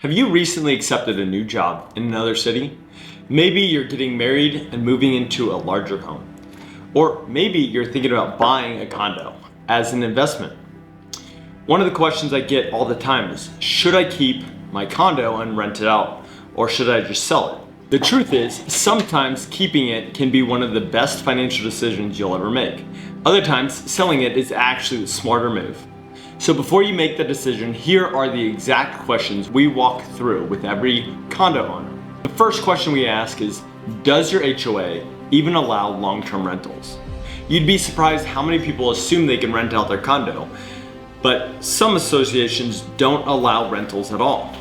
Have you recently accepted a new job in another city? Maybe you're getting married and moving into a larger home. Or maybe you're thinking about buying a condo as an investment. One of the questions I get all the time is, should I keep my condo and rent it out, or should I just sell it? The truth is, sometimes keeping it can be one of the best financial decisions you'll ever make. Other times, selling it is actually the smarter move. So before you make the decision, here are the exact questions we walk through with every condo owner. The first question we ask is, does your HOA even allow long-term rentals? You'd be surprised how many people assume they can rent out their condo, but some associations don't allow rentals at all.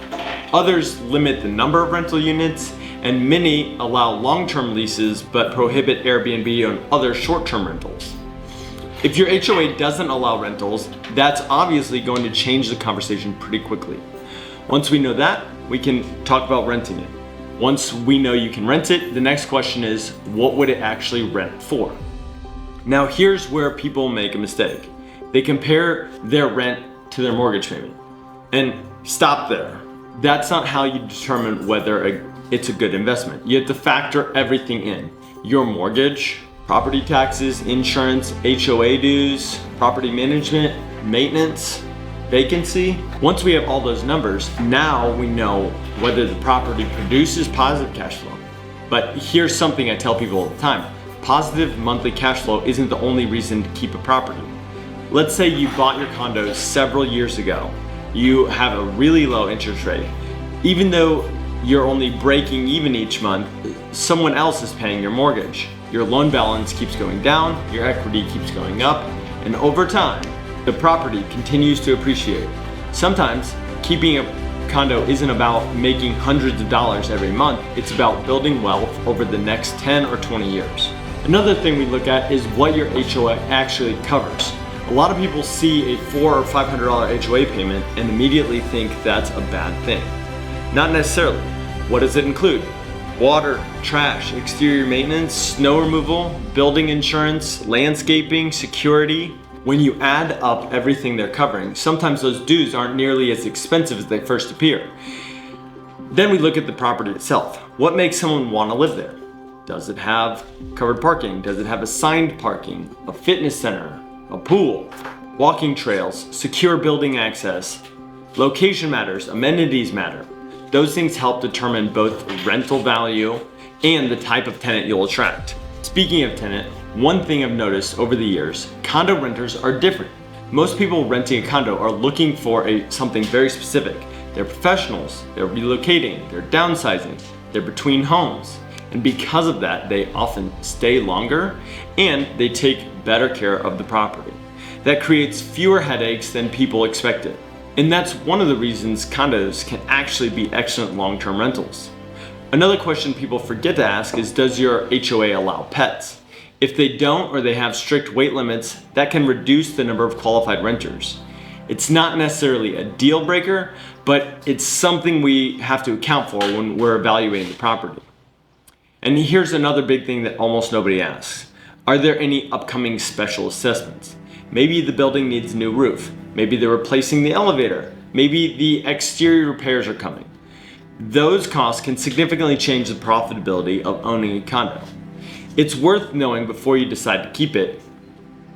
Others limit the number of rental units, and many allow long-term leases but prohibit Airbnb on other short-term rentals. If your HOA doesn't allow rentals, that's obviously going to change the conversation pretty quickly. Once we know that, we can talk about renting it. Once we know you can rent it, the next question is, what would it actually rent for? Now here's where people make a mistake. They compare their rent to their mortgage payment. And stop there. That's not how you determine whether it's a good investment. You have to factor everything in. Your mortgage, property taxes, insurance, HOA dues, property management, maintenance, vacancy. Once we have all those numbers, now we know whether the property produces positive cash flow. But here's something I tell people all the time. Positive monthly cash flow isn't the only reason to keep a property. Let's say you bought your condo several years ago. You have a really low interest rate. Even though you're only breaking even each month, someone else is paying your mortgage. Your loan balance keeps going down, your equity keeps going up, and over time, the property continues to appreciate. Sometimes, keeping a condo isn't about making hundreds of dollars every month, it's about building wealth over the next 10 or 20 years. Another thing we look at is what your HOA actually covers. A lot of people see a $400 or $500 HOA payment and immediately think that's a bad thing. Not necessarily. What does it include? Water, trash, exterior maintenance, snow removal, building insurance, landscaping, security. When you add up everything they're covering, sometimes those dues aren't nearly as expensive as they first appear. Then we look at the property itself. What makes someone want to live there? Does it have covered parking? Does it have assigned parking? A fitness center? A pool? Walking trails? Secure building access? Location matters, amenities matter. Those things help determine both rental value and the type of tenant you'll attract. Speaking of tenant, one thing I've noticed over the years, condo renters are different. Most people renting a condo are looking for something very specific. They're professionals, they're relocating, they're downsizing, they're between homes. And because of that, they often stay longer and they take better care of the property. That creates fewer headaches than people expected. And that's one of the reasons condos can actually be excellent long-term rentals. Another question people forget to ask is, does your HOA allow pets? If they don't or they have strict weight limits, that can reduce the number of qualified renters. It's not necessarily a deal breaker, but it's something we have to account for when we're evaluating the property. And here's another big thing that almost nobody asks. Are there any upcoming special assessments? Maybe the building needs a new roof. Maybe they're replacing the elevator. Maybe the exterior repairs are coming. Those costs can significantly change the profitability of owning a condo. It's worth knowing before you decide to keep it.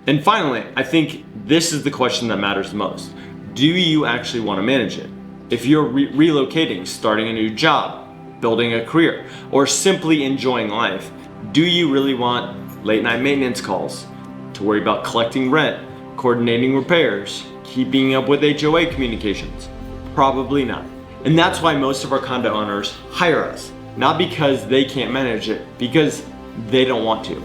And finally, I think this is the question that matters the most. Do you actually want to manage it? If you're relocating, starting a new job, building a career, or simply enjoying life, do you really want late night maintenance calls, to worry about collecting rent, coordinating repairs, keeping up with HOA communications? Probably not. And that's why most of our condo owners hire us. Not because they can't manage it, because they don't want to.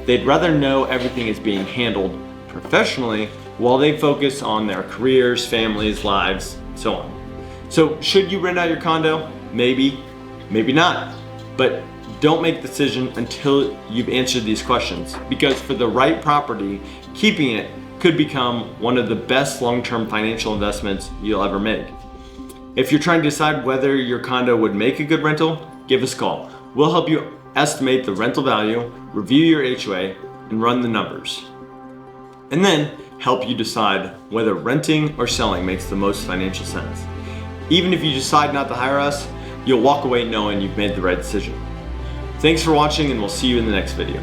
They'd rather know everything is being handled professionally while they focus on their careers, families, lives, so on. So should you rent out your condo? Maybe, maybe not. But don't make the decision until you've answered these questions, because for the right property, keeping it could become one of the best long-term financial investments you'll ever make. If you're trying to decide whether your condo would make a good rental, give us a call. We'll help you estimate the rental value, review your HOA, and run the numbers. And then help you decide whether renting or selling makes the most financial sense. Even if you decide not to hire us, you'll walk away knowing you've made the right decision. Thanks for watching, and we'll see you in the next video.